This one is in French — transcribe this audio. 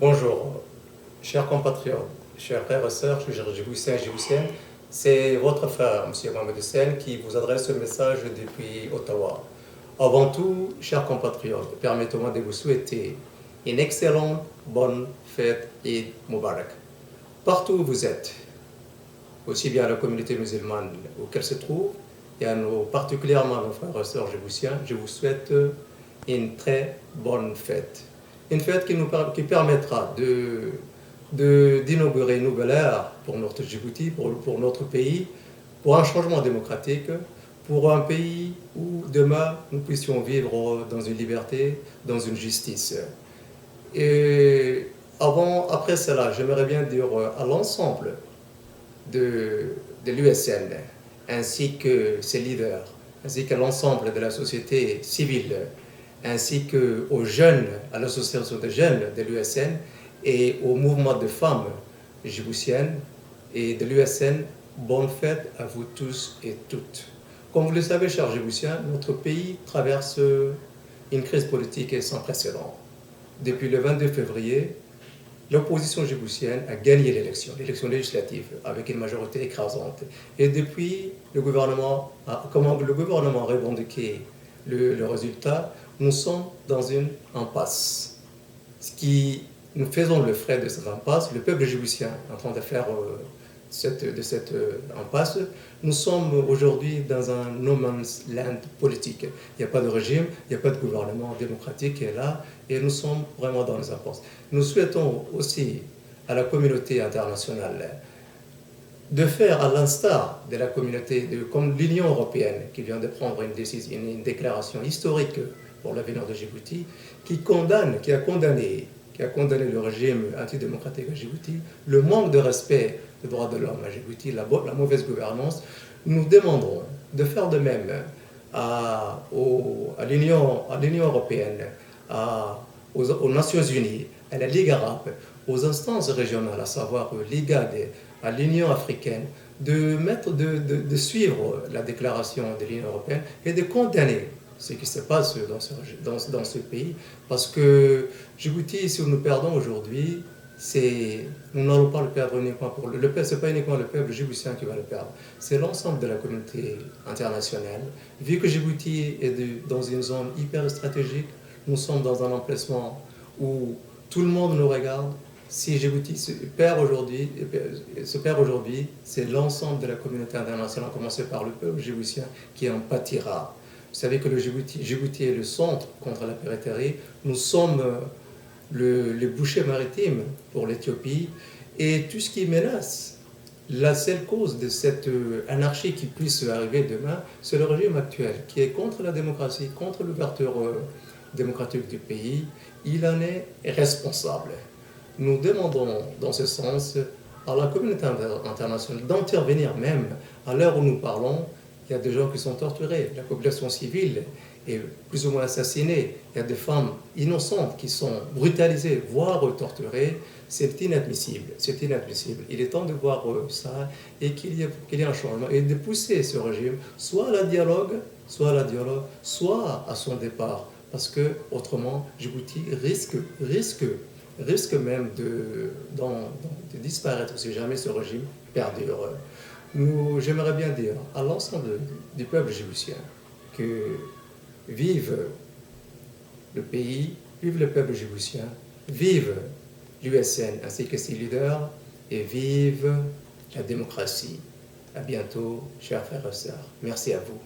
Bonjour, chers compatriotes, chers frères et sœurs, Djiboutiens, c'est votre frère, M. Mohamed Hussein, qui vous adresse ce message depuis Ottawa. Avant tout, chers compatriotes, permettez-moi de vous souhaiter une excellente, bonne fête Eid Mubarak. Partout où vous êtes, aussi bien la communauté musulmane où qu'elle se trouve, et particulièrement nos frères et sœurs djiboutiens, je vous souhaite une très bonne fête. Une fête qui permettra d'inaugurer une nouvelle ère pour notre Djibouti, pour notre pays, pour un changement démocratique, pour un pays où demain nous puissions vivre dans une liberté, dans une justice. Et après cela, j'aimerais bien dire à l'ensemble de l'USN, ainsi que ses leaders, ainsi qu'à l'ensemble de la société civile, ainsi qu'aux jeunes, à l'association des jeunes de l'USN et au mouvement de femmes djiboutiennes et de l'USN, bonne fête à vous tous et toutes. Comme vous le savez, chers Djiboutiens, notre pays traverse une crise politique sans précédent. Depuis le 22 février, l'opposition djiboutienne a gagné l'élection législative, avec une majorité écrasante. Et depuis, comment le gouvernement a revendiqué le résultat, nous sommes dans une impasse. Nous faisons le frais de cette impasse, le peuple djiboutien est en train de faire de cette impasse. Nous sommes aujourd'hui dans un no man's land politique. Il n'y a pas de régime, il n'y a pas de gouvernement démocratique qui est là, et nous sommes vraiment dans les impasses. Nous souhaitons aussi à la communauté internationale de faire à l'instar de la communauté, comme l'Union européenne qui vient de prendre une déclaration historique pour l'avenir de Djibouti, qui a condamné le régime antidémocratique à Djibouti, le manque de respect des droits de l'homme à Djibouti, la mauvaise gouvernance. Nous demandons de faire de même à l'Union européenne, aux Nations Unies, à la Ligue arabe, aux instances régionales, à savoir l'IGAD, à l'Union africaine, de suivre la déclaration de l'Union européenne et de condamner ce qui se passe dans ce pays. Parce que Djibouti, si nous perdons aujourd'hui, nous n'allons pas le perdre uniquement pour ce n'est pas uniquement le peuple djiboutien qui va le perdre, c'est l'ensemble de la communauté internationale. Vu que Djibouti est dans une zone hyper stratégique, nous sommes dans un emplacement où tout le monde nous regarde. Si Djibouti se perd aujourd'hui, c'est l'ensemble de la communauté internationale, à commencer par le peuple djiboutien, qui en pâtira. Vous savez que Djibouti est le centre contre la piraterie. Nous sommes le boucher maritime pour l'Éthiopie. Et tout ce qui menace, la seule cause de cette anarchie qui puisse arriver demain, c'est le régime actuel, qui est contre la démocratie, contre l'ouverture démocratique du pays. Il en est responsable. Nous demandons dans ce sens à la communauté internationale d'intervenir même à l'heure où nous parlons. Il y a des gens qui sont torturés, la population civile est plus ou moins assassinée, il y a des femmes innocentes qui sont brutalisées, voire torturées. C'est inadmissible, c'est inadmissible. Il est temps de voir ça et qu'il y ait un changement et de pousser ce régime soit à la dialogue, soit à son départ. Parce que autrement, Djibouti risque même de disparaître si jamais ce régime perdure. J'aimerais bien dire à l'ensemble du peuple djiboutien que vive le pays, vive le peuple djiboutien, vive l'USN ainsi que ses leaders et vive la démocratie. À bientôt, chers frères et sœurs. Merci à vous.